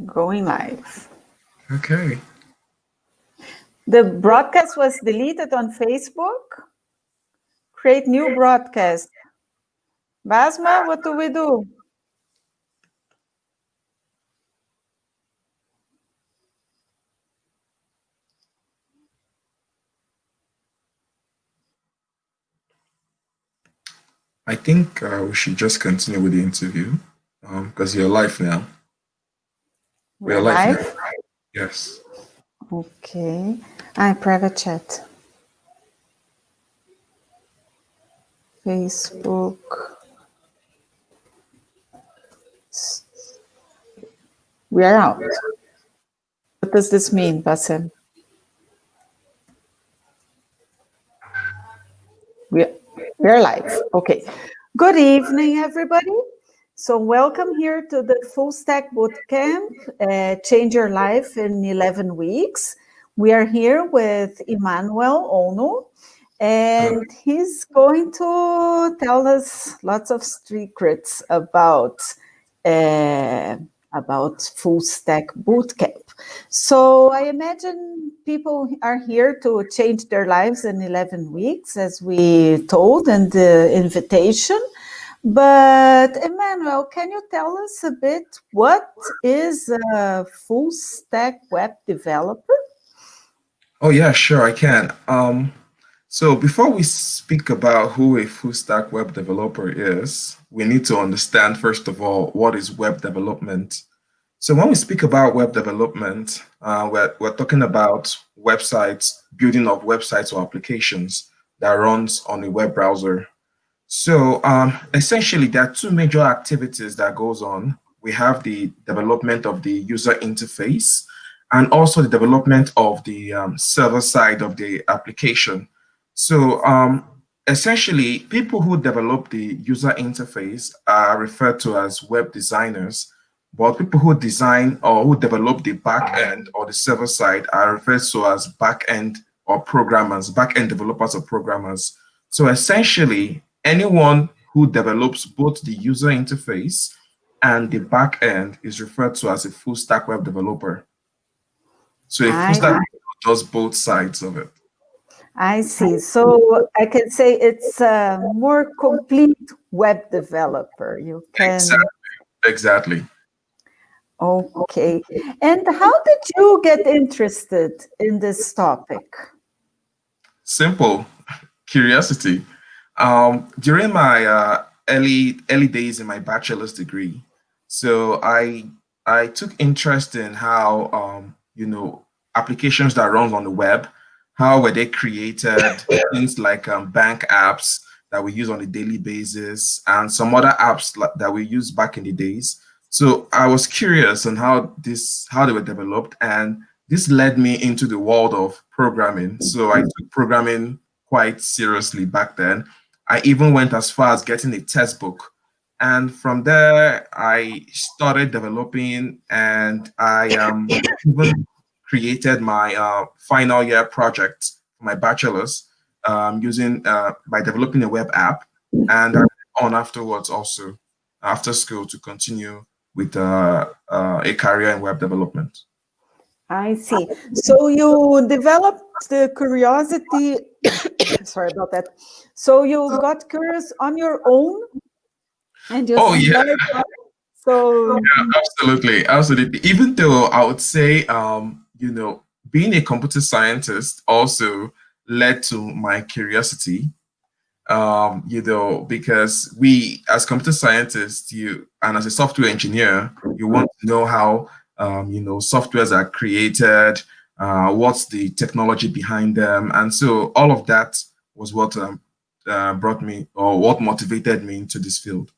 Going live. Okay. The broadcast was deleted on Facebook. Create new broadcast. Basma, what do we do? I think we should just continue with the interview because you're live now. We're Live now. live? Yes. Okay. Private chat. Facebook. We are out. What does this mean, Basim? We're live. Okay. Good evening, everybody. So welcome here to the Full Stack Bootcamp, Change Your Life in 11 Weeks. We are here with Emmanuel Ono, and he's going to tell us lots of secrets about Full Stack Bootcamp. So I imagine people are here to change their lives in 11 weeks, as we told in the invitation. But Emmanuel, can you tell us a bit what is a full stack web developer? Oh yeah, sure, I can. So before we speak about who a full stack web developer is, we need to understand first of all what is web development. So when we speak about web development, we're talking about websites, building of websites or applications that runs on a web browser. So essentially, there are two major activities that goes on. We have the development of the user interface and also the development of the server side of the application. So essentially, people who develop the user interface are referred to as web designers, but people who design or who develop the back end or the server side are referred to as back end or programmers, back end developers or programmers. So essentially, anyone who develops both the user interface and the back end is referred to as a full stack web developer. So a full stack does both sides of it. I see. So I can say it's a more complete web developer. You can. Exactly. Okay. And how did you get interested in this topic? Simple. Curiosity. During my early days in my bachelor's degree, so I took interest in how applications that runs on the web, how were they created, things like bank apps that we use on a daily basis, and some other apps that we used back in the days. So I was curious on how they were developed, and this led me into the world of programming. So I took programming quite seriously back then. I even went as far as getting a textbook. And from there, I started developing and I even created my final year project for my bachelor's using by developing a web app. And I went on afterwards also after school to continue with a career in web development. I see. So you developed the curiosity. Sorry about that. So you got curious on your own, and you started. So Absolutely. Even though I would say, being a computer scientist also led to my curiosity. Because we, as computer scientists, and as a software engineer, you want to know how, softwares are created, what's the technology behind them. And so all of that was what brought me or what motivated me into this field.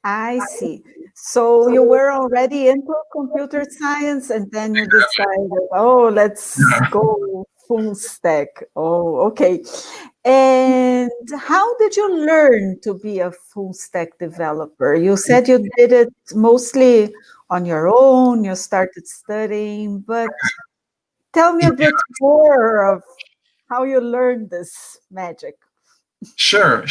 I see. So you were already into computer science, and then you decided, oh, let's go full stack. Oh, okay. And how did you learn to be a full stack developer? You said you did it mostly on your own, you started studying, but tell me a bit more of how you learned this magic. Sure.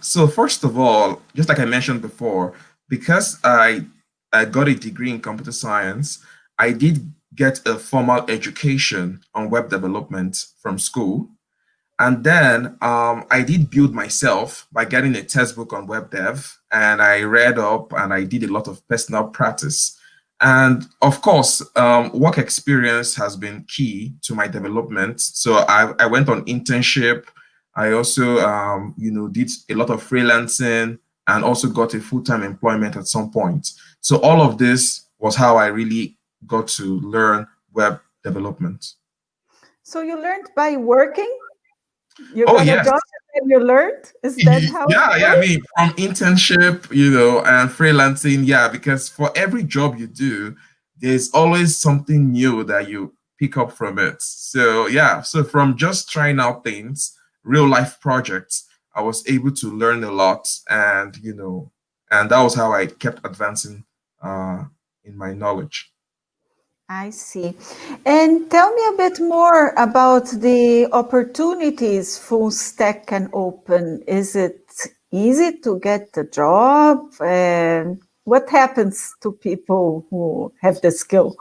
So first of all, just like I mentioned before, because I I got a degree in computer science. I did get a formal education on web development from school. And then I did build myself by getting a textbook on web dev, and I read up and I did a lot of personal practice. And of course, work experience has been key to my development. So I went on internship. I also, did a lot of freelancing and also got a full-time employment at some point. So all of this was how I really got to learn web development. So you learned by working? You Oh, got a yes. job and you learned? Is that how it Yeah, yeah. I works? mean, from internship, and freelancing, yeah, because for every job you do, there's always something new that you pick up from it. So, yeah, so from just trying out things, real life projects, I was able to learn a lot, and that was how I kept advancing uh, in my knowledge. I see. And tell me a bit more about the opportunities full stack can open. Is it easy to get the job? And what happens to people who have the skill?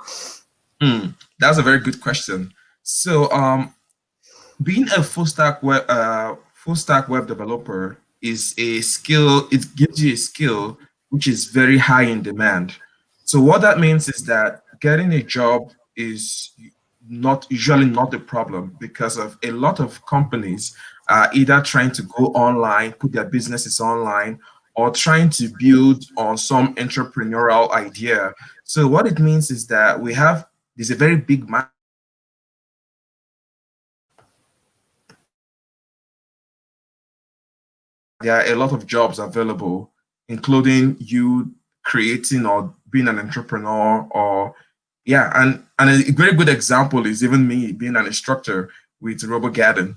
That's a very good question. So, being a full stack web developer is a skill. It gives you a skill which is very high in demand. So what that means is that getting a job is not usually not a problem because of a lot of companies are either trying to go online, put their businesses online, or trying to build on some entrepreneurial idea. So what it means is that there's a very big there are a lot of jobs available, including you creating or being an entrepreneur or yeah, and a very good example is even me being an instructor with RoboGarden.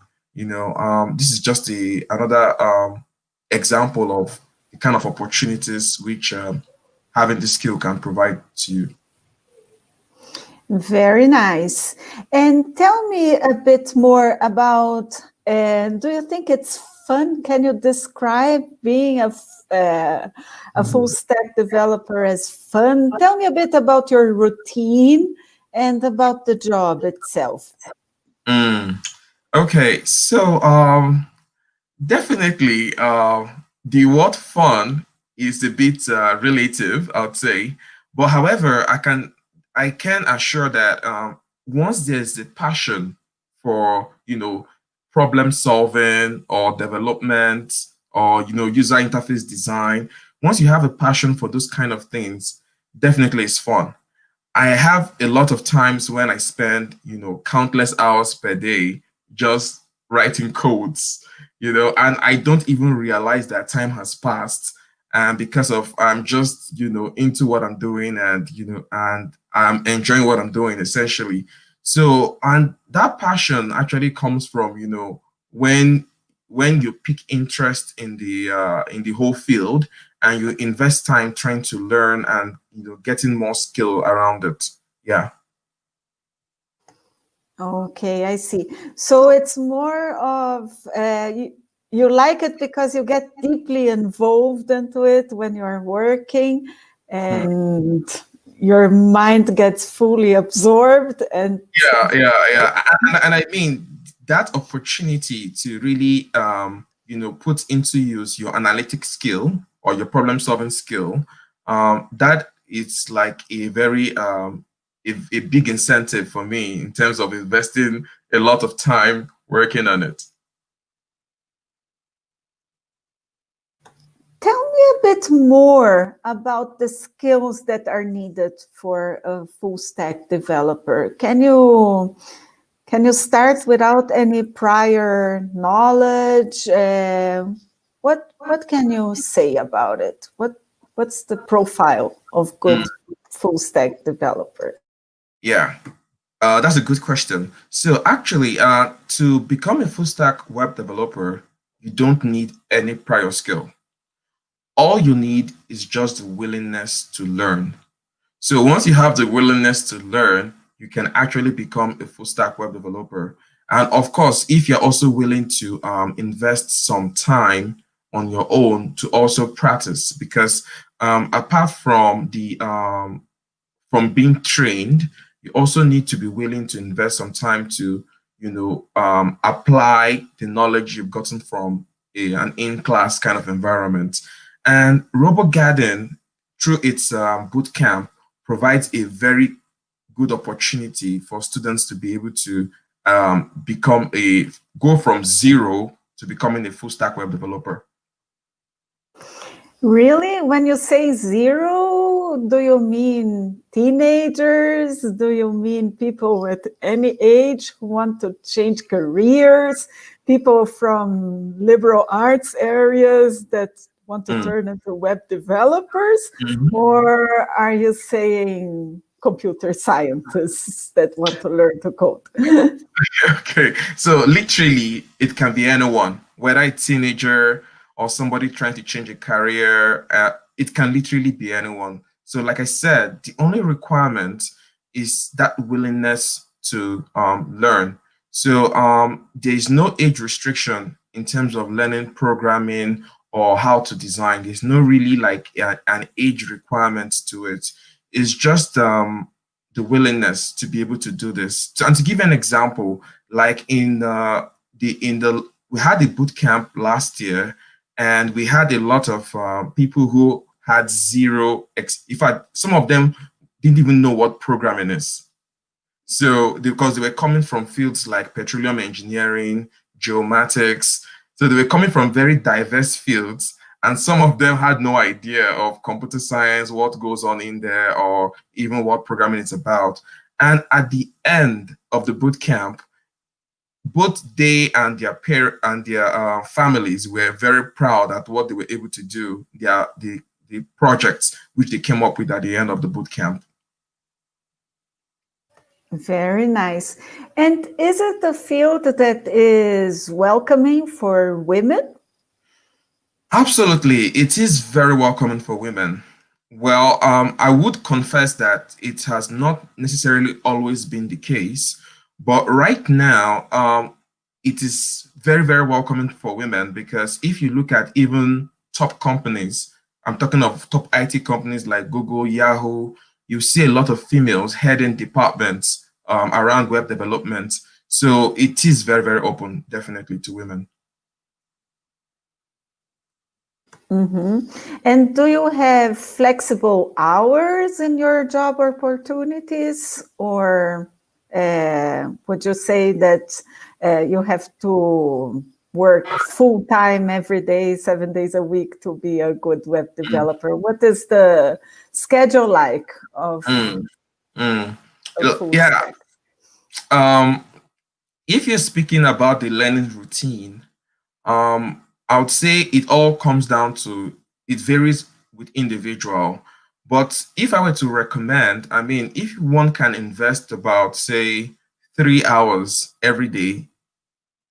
This is just another example of the kind of opportunities which having this skill can provide to you. Very nice. And tell me a bit more about, do you think it's fun? Can you describe being a full stack developer as fun? Tell me a bit about your routine and about the job itself. Mm. Okay, so definitely the word fun is a bit relative, I would say. But however, I can assure that once there's a passion for problem solving or development or user interface design, once you have a passion for those kind of things, definitely it's fun. I have a lot of times when I spend, countless hours per day just writing codes, and I don't even realize that time has passed. And because of I'm just, into what I'm doing and I'm enjoying what I'm doing essentially. So, and that passion actually comes from, when when you pick interest in the whole field and you invest time trying to learn and getting more skill around it. Yeah. Okay, I see. So it's more of you like it because you get deeply involved into it when you're working, Hmm. and your mind gets fully absorbed. And Yeah. And I mean that opportunity to really put into use your analytic skill or your problem solving skill, that is like a big incentive for me in terms of investing a lot of time working on it. tell me a bit more about the skills that are needed for a full stack developer. Can you start without any prior knowledge? What can you say about it? What's the profile of good Mm, full stack developer? yeah. That's a good question. So actually, to become a full stack web developer, you don't need any prior skill. All you need is just the willingness to learn. So once you have the willingness to learn, you can actually become a full stack web developer. And of course, if you're also willing to invest some time on your own to also practice because apart from the from being trained, you also need to be willing to invest some time to, apply the knowledge you've gotten from an in-class kind of environment. And RoboGarden, through its boot camp, provides a very good opportunity for students to be able to go from zero to becoming a full stack web developer. Really? When you say zero, do you mean teenagers? Do you mean people at any age who want to change careers? People from liberal arts areas that want to turn into web developers? Or are you saying computer scientists that want to learn to code? Okay, so literally, it can be anyone, whether a teenager or somebody trying to change a career. It can literally be anyone. So, like I said, the only requirement is that willingness to learn. So, there is no age restriction in terms of learning programming or how to design. There's no really like an age requirement to it. It's just the willingness to be able to do this. And to give an example, like we had a boot camp last year, and we had a lot of people who had zero. In fact, some of them didn't even know what programming is. So because they were coming from fields like petroleum engineering, geomatics, so they were coming from very diverse fields. And some of them had no idea of computer science, what goes on in there, or even what programming is about. And at the end of the boot camp, both they and their families were very proud at what they were able to do, the projects which they came up with at the end of the boot camp. Very nice. And is it a field that is welcoming for women? Absolutely, it is very welcoming for women. Well, I would confess that it has not necessarily always been the case, but right now, it is very, very welcoming for women because if you look at even top companies, I'm talking of top IT companies like Google, Yahoo, you see a lot of females heading departments around web development. So it is very, very open, definitely, to women. Mm-hmm. And do you have flexible hours in your job opportunities, or would you say that you have to work full time every day, 7 days a week to be a good web developer? What is the schedule like of a full Yeah. stack? If you're speaking about the learning routine, I would say it all comes down to it varies with individual. But if I were to recommend, I mean, if one can invest about, say, 3 hours every day,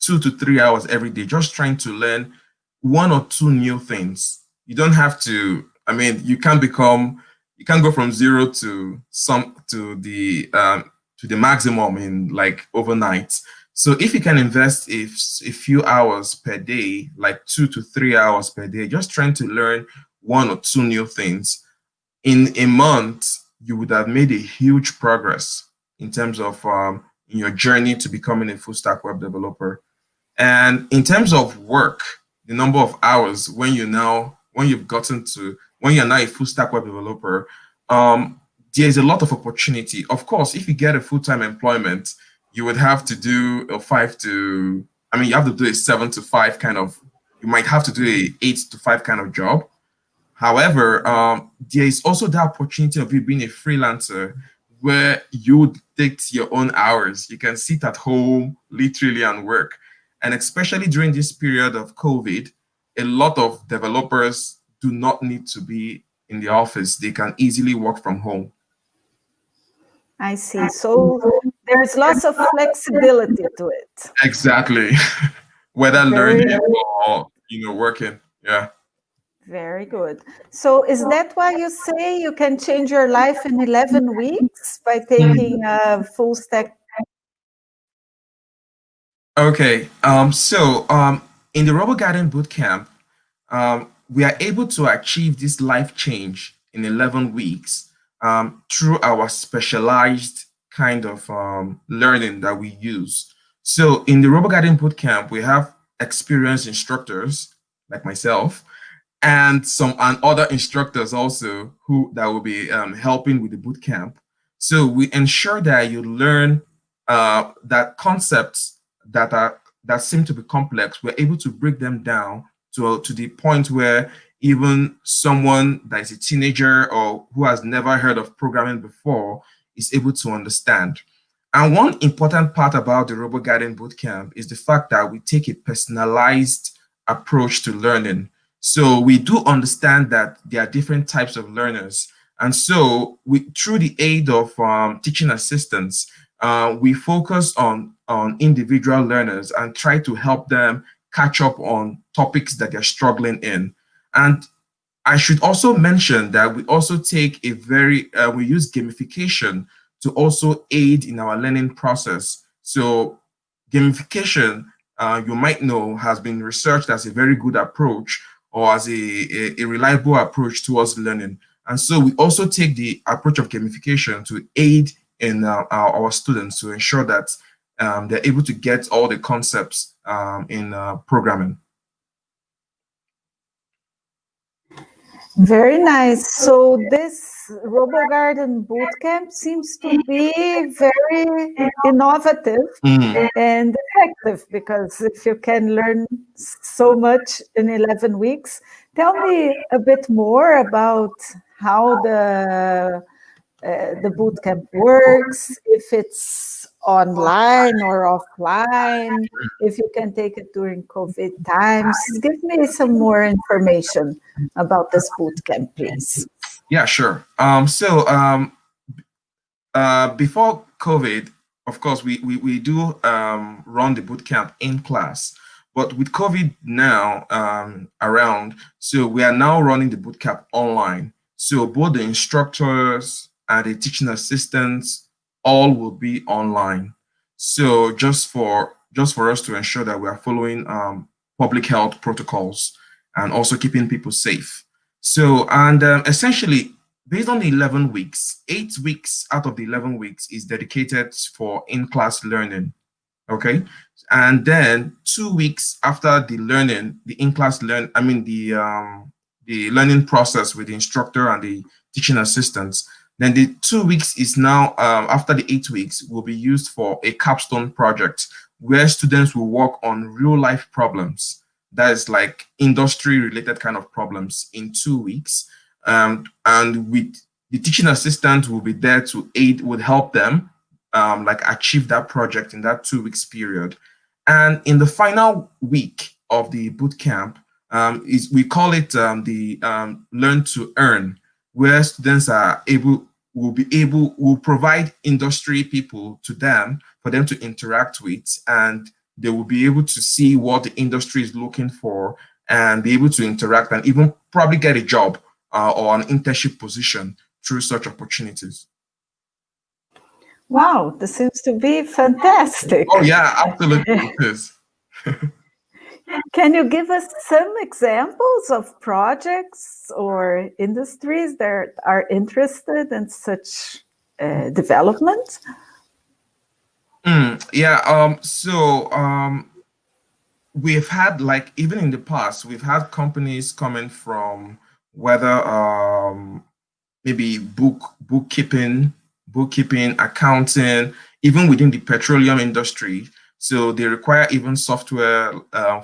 2 to 3 hours every day, just trying to learn one or two new things. You don't have to, I mean, you can't go from zero to the maximum in like overnight. So if you can invest a few hours per day, like 2 to 3 hours per day, just trying to learn one or two new things, in a month, you would have made a huge progress in terms of in your journey to becoming a full stack web developer. And in terms of work, the number of hours when you're now a full stack web developer, there's a lot of opportunity. Of course, if you get a full-time employment, you would have to do you have to do a 7 to 5 kind of, you might have to do a 8 to 5 kind of job. However, there is also the opportunity of you being a freelancer where you dictate your own hours. You can sit at home literally and work. And especially during this period of COVID, a lot of developers do not need to be in the office. They can easily work from home. I see. So there's lots of flexibility to it. Exactly. Whether Very, learning or working. Yeah. very good. So is that why you say you can change your life in 11 weeks by taking a full stack? Okay. In the RoboGarden Bootcamp, We are able to achieve this life change in 11 weeks through our specialized kind of learning that we use. So in the RoboGarden Bootcamp, we have experienced instructors like myself and other instructors also who that will be helping with the boot camp. So we ensure that you learn that concepts that seem to be complex. We're able to break them down to the point where even someone that is a teenager or who has never heard of programming before is able to understand. And one important part about the RoboGarden Bootcamp is the fact that we take a personalized approach to learning. So we do understand that there are different types of learners. And so through the aid of teaching assistants, we focus on individual learners and try to help them catch up on topics that they're struggling in. And I should also mention that we also take we use gamification to also aid in our learning process. So gamification, you might know, has been researched as a very good approach or as a reliable approach towards learning. And so we also take the approach of gamification to aid in our students to ensure that they're able to get all the concepts in programming. Very nice. So this RoboGarden Bootcamp seems to be very innovative Mm. and effective, because if you can learn so much in 11 weeks, tell me a bit more about how the bootcamp works, if it's online or offline, if you can take it during COVID times. Give me some more information about this bootcamp, please. Yeah, sure. Before COVID, of course, we do run the boot camp in class. But with COVID now around, so we are now running the boot camp online. So both the instructors and the teaching assistants all will be online. So just for us to ensure that we are following public health protocols and also keeping people safe. So, and essentially, based on the 11 weeks, 8 weeks out of the 11 weeks is dedicated for in-class learning. Okay. And then 2 weeks after the learning, the in-class the learning process with the instructor and the teaching assistants. Then the 2 weeks is now, after the 8 weeks, will be used for a capstone project where students will work on real life problems. That is like industry related kind of problems in 2 weeks. And with the teaching assistant will be there to aid, would help them like achieve that project in that 2 weeks period. And in the final week of the boot camp, we call it the learn to earn, where students will provide industry people to them for them to interact with, and they will be able to see what the industry is looking for and be able to interact and even probably get a job or an internship position through such opportunities. Wow, this seems to be fantastic. Oh yeah, absolutely it is. Can you give us some examples of projects or industries that are interested in such development? We've had, like, even in the past, we've had companies coming from whether maybe bookkeeping, accounting, even within the petroleum industry. So they require even software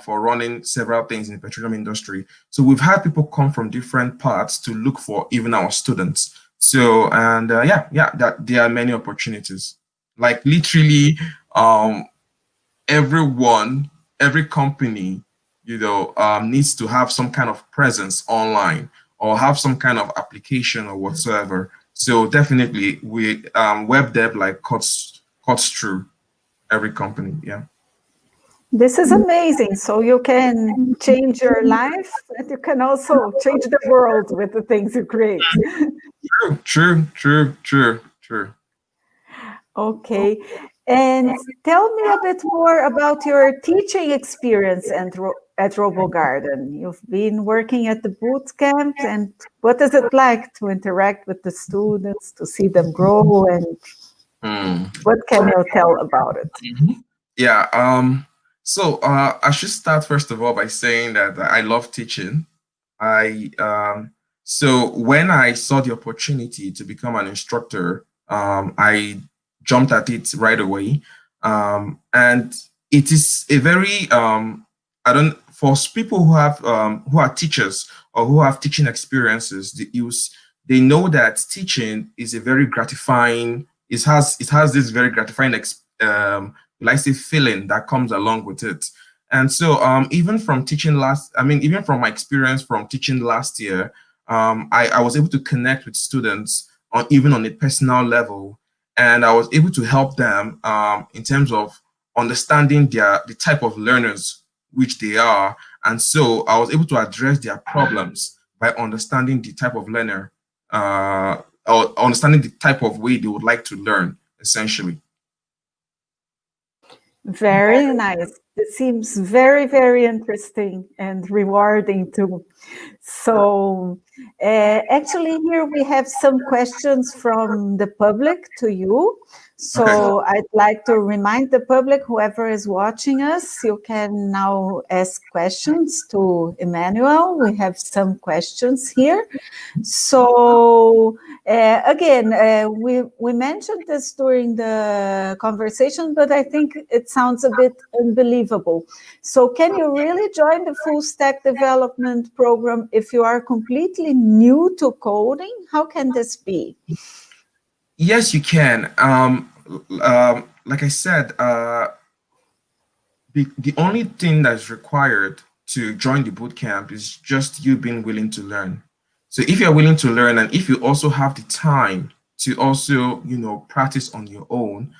for running several things in the petroleum industry. So we've had people come from different parts to look for even our students. So, and that there are many opportunities. Like literally, every company, needs to have some kind of presence online or have some kind of application or whatsoever. So definitely, web dev like cuts through every company. Yeah. This is amazing. So you can change your life, and you can also change the world with the things you create. True. Okay. And tell me a bit more about your teaching experience at RoboGarden? You've been working at the boot camp, and what is it like to interact with the students, to see them grow, and Mm. what can you tell about it? Mhm. Yeah. I should start first of all by saying that I love teaching. I So when I saw the opportunity to become an instructor, I jumped at it right away. And it is a very I don't for people who are teachers or who have teaching experiences, they know that teaching is a very gratifying. It has this very gratifying like say feeling that comes along with it. And so, even from my experience from teaching last year, I was able to connect with students even on a personal level, and I was able to help them in terms of understanding the type of learners which they are. And so I was able to address their problems by understanding the type of learner, or understanding the type of way they would like to learn, essentially. Very nice. It seems very, very interesting and rewarding too. So, actually, here we have some questions from the public to you. Okay. So, I'd like to remind the public, whoever is watching us, you can now ask questions to Emmanuel. We have some questions here. So, again, we mentioned this during the conversation, but I think it sounds a bit unbelievable. So, can you really join the full stack development program if you are completely new to coding? How can this be? Yes, you can. Like I said, the only thing that's required to join the boot camp is just you being willing to learn. So if you're willing to learn, and if you also have the time to also, practice on your own,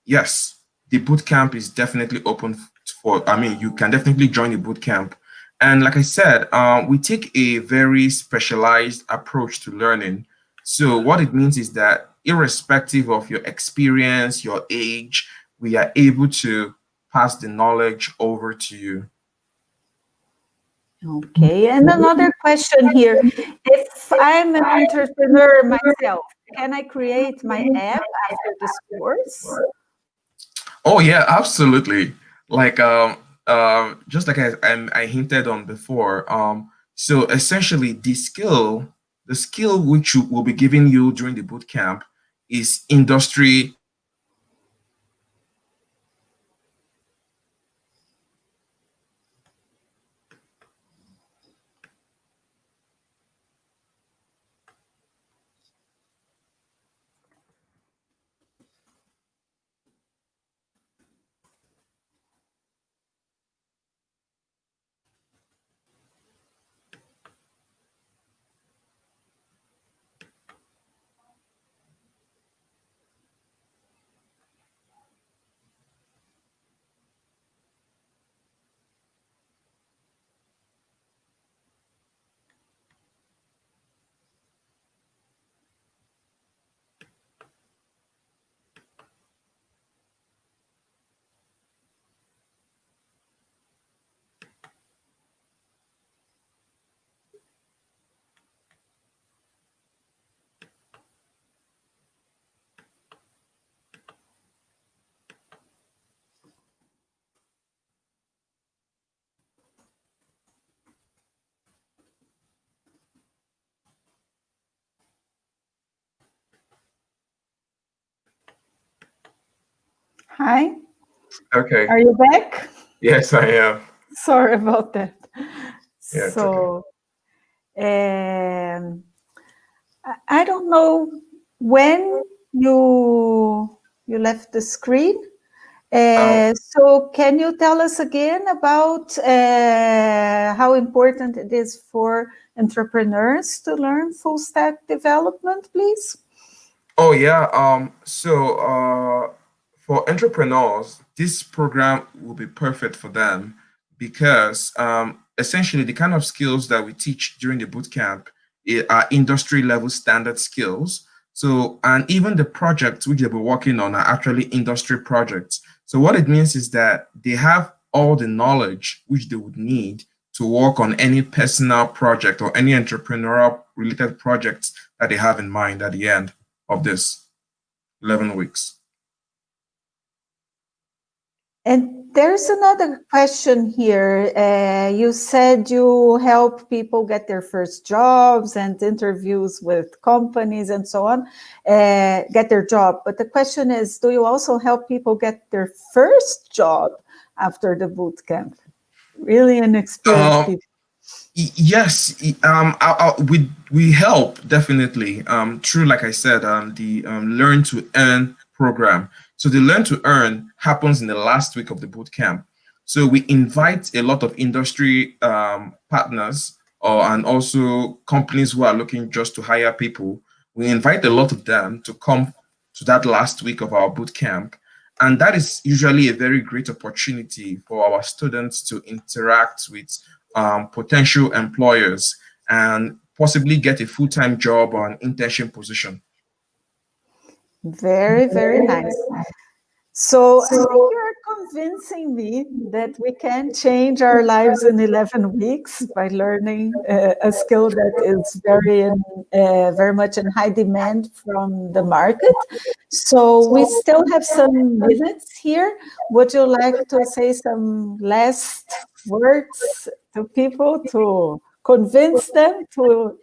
yes, the boot camp is definitely open for, you can definitely join the boot camp. And like I said, we take a very specialized approach to learning. So what it means is that irrespective of your experience, your age, we are able to pass the knowledge over to you. Okay, and another question here. If I'm an entrepreneur myself, can I create my app after this course? Oh yeah, absolutely. Like just like I hinted on before. So essentially, the skill which will be given you during the boot camp is industry. Hi, Okay. are you back? Yes, I am. Sorry about that. Yeah, it's okay. So, um, I don't know when you left the screen. Um, So, can you tell us again about how important it is for entrepreneurs to learn full stack development, please? Oh yeah. For entrepreneurs, this program will be perfect for them because essentially the kind of skills that we teach during the boot camp are industry level standard skills. So, and even the projects which they'll be working on are actually industry projects. So what it means is that they have all the knowledge which they would need to work on any personal project or any entrepreneurial related projects that they have in mind at the end of this 11 weeks. And there's another question here. You said you help people get their first jobs and interviews with companies and so on, get their job. But the question is, do you also help people get their first job after the boot camp? Really inexperienced people. Yes, we help definitely. True, like I said, the Learn to Earn program. So the Learn to Earn happens in the last week of the boot camp. So we invite a lot of industry partners and also companies who are looking just to hire people. We invite a lot of them to come to that last week of our boot camp. And that is usually a very great opportunity for our students to interact with potential employers and possibly get a full-time job or an internship position. Very, very nice. So I think you're convincing me that we can change our lives in 11 weeks by learning a skill that is very much in high demand from the market. So we still have some minutes here. Would you like to say some last words to people to convince them to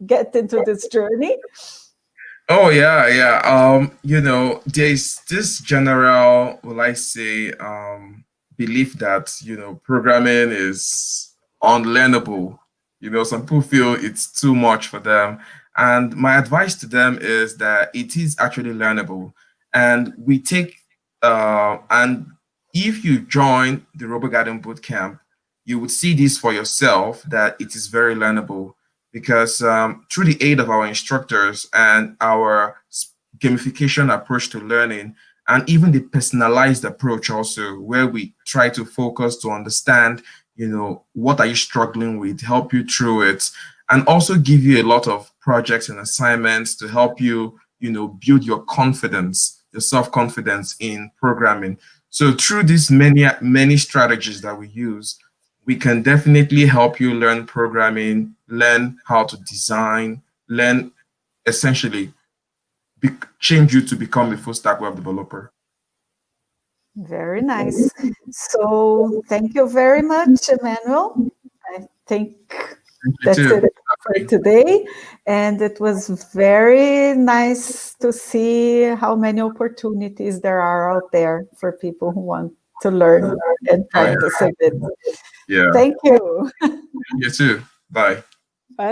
get into this journey? Oh yeah. There's this general, will I say, belief that programming is unlearnable. Some people feel it's too much for them, and my advice to them is that it is actually learnable, and and if you join the RoboGarden Bootcamp, you would see this for yourself that it is very learnable because through the aid of our instructors and our gamification approach to learning, and even the personalized approach also, where we try to focus to understand, what are you struggling with, help you through it, and also give you a lot of projects and assignments to help you, build your confidence, your self-confidence in programming. So through these many strategies that we use, we can definitely help you learn programming, learn how to design, learn essentially change you to become a full stack web developer. Very nice. So thank you very much, Emmanuel. I think that's it for today. And it was very nice to see how many opportunities there are out there for people who want to learn and practice a bit. Yeah. Thank you. You too. Bye.